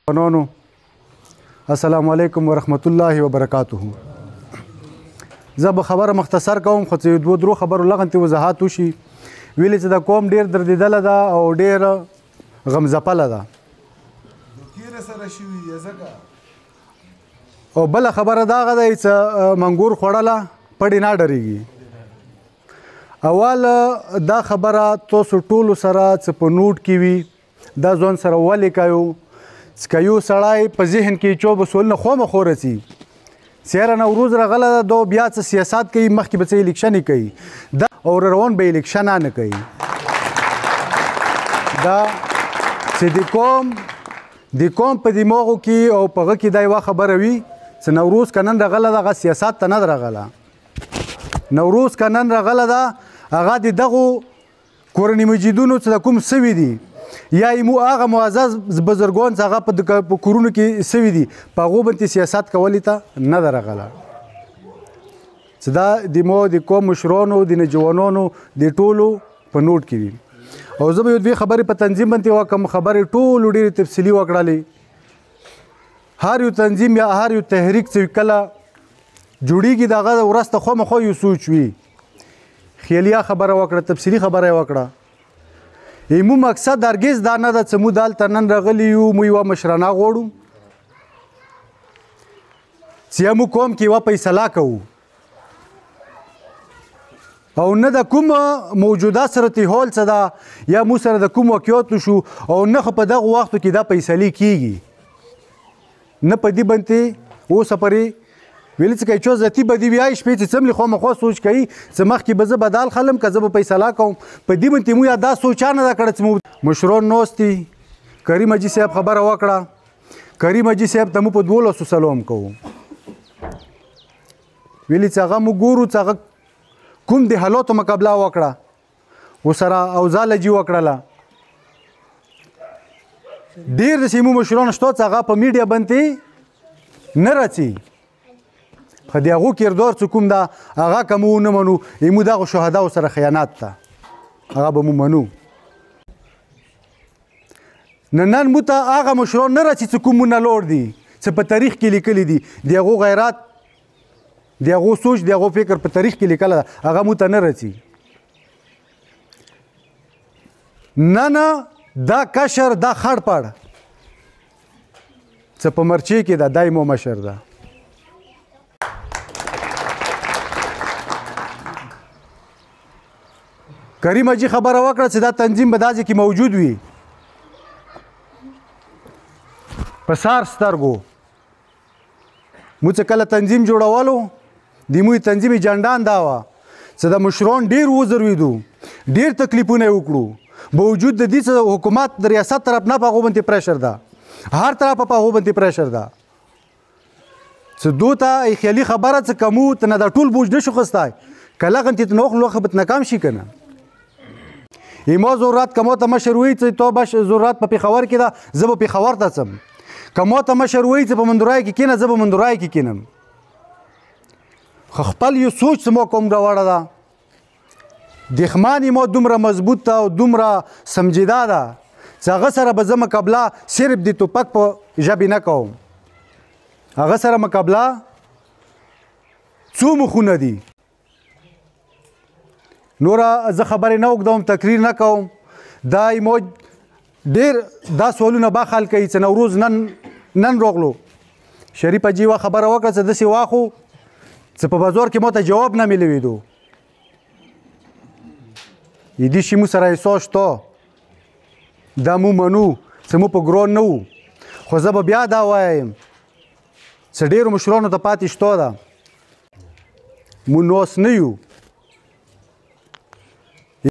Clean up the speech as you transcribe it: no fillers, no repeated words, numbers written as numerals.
قانونو السلام علیکم ورحمت الله وبرکاته. زه به خبره مختصر کوم خو چې دوه درو خبرو لغونتې وضاحت وشي. ویلې چې د قوم ډېر دردېدله ده او ډېره غمځپله ده. او بله خبره دا هغه دی چې منګور خوړله پړې نه ډرېږي. اول دا خبره تاسو ټولو سره چې په نوټ کې وي دا ځان سره ولیکئ چې که یو سړی په ذهن کې 24 ولونه خامخا رسي چې یاره نوروز راغله ده دا بیا څه سیاست کوي مخکې به څه الیکشن یې کوي دا او روان به الیکشن نه کوي. دا چې د قوم په دماغو کې او په هغه کې دا یوه خبره وي چې نوروز که نن راغله ده هغه سیاست ته نه ده راغله. نوروز که نن راغله ده هغه د دغو کورني مجیدونو چې د کوم سوي دي یا مو هغه معزز بزرګان چې هغه په کورونو کې سوي دي په هغو باندې سیاست کولې ته نه ده راغله. چې دا د قوم مشرانو د نوجوانانو د ټولو په نوټ کې وي. او زه به یو دوې خبرې په تنظیم باندې وکړم. خبرې ټولو ډېرې تفصیلي وکړلې. هر یو تنظیم یا هر یو تحریک چې کله جوړیږي د هغه ورځ ته خامخا یو سوچ وي. خیالیه خبره وکړه، تفصیلي خبره یې وکړه. مو مقصد هرګز دا نه ده چې موږ دلته نن راغلي یو موږ یوه مشرانه غواړو چې یا موږ قوم کې یوه فیصله کوو او نه د کوم موجوده صورتحال څه ده یا موږ سره د کوم واقعاتو شو او نه خو په دغو وختو کې دا فیصلې کیږي نه په دې باندې اوسه پورې ویلې چې که چا ذاتي بدي وي شپې چې څملې خامخا سوچ کوي چې مخکې به زه بدال خلم که زه به فیصله کوم په دې باندې مو یا دا سوچ نه ده کړی چې مو مشران ناست دي. کریم حاجي صاحب خبره وکړه. کریم حاجي صاحب ته مو په 1200 سلام کوو. ویلې چې هغه مو ګورو چې هغه کوم د حالاتو مقابله وکړه ورسره اوضاع لجي وکړله. ډېر د سیمو مشران شته چې هغه په میډیا باندې نه راځي. خو د هغو کردار چې کوم ده هغه که مو ونه منو مو دغو شهداو سره خیانت ده هغه به مو منو. نن مو ته هغه مشران نه راځي چې کوم نه لوړ دي چې په تاریخ کې لیکلي دي د هغو غیرت د هغو سوچ د هغو فکر په تاریخ کې لیکلی ده هغه مو ته نه راځي. نن دا کشر دا خړ پړ چې په مرچې کې ده دا مو مشر ده. کریم حاجي خبره وکړه چې دا تنظیم به داسې کې موجود وي. په سار سترګو مو چې کله تنظیم جوړولو د موی تنظیم جنډان دا وه چې د مشران ډېر وزرویدو ډېر تکلیفونه یې وکړو باوجود د دې چې حکومت د ریاست طرف نه په هغو باندې پریشر ده هر طرف په هغو باندې پریشر ده چې دو ته خیالي خبره چې که مو ته نه دا ټول بوج نشو خستی که لغنتې ته نوخلو خبت ناکام شي که نه. ما ضرورت که ما ته مشر وایي چې تو به ضرورت په پېښور کې ده زه به پېښور ته ځم. که ما ته مشر وایي چې په مندورای کې کښېنه زه به مندورای کې کښېنم. خو خپل یو سوچ چې ما کوم راوړه ده دښمن ما دومره مضبوط ده او دومره سمجیده ده چې هغه سره به زه مقابله صرف د توپک په ژبې نه کوم. هغه سره مقابله څو مخونه دي. نوره زه خبرې نه اوږدوم تقریر نه کوم. دا مو ډېر دا سوالونه به حل کوي چې نوروز نن راغلو. شریف حاجي یوه خبره وکړه چې داسې واخو چې په بازار کې ماته جواب نه میلوېدو. دې شي مو سره احساس شته دا مو منو چې مو په ګران نه وو. خو زه به بیا دا وایم چې ډېرو مشرانو ته پاتې شته ده مو ناست نه یو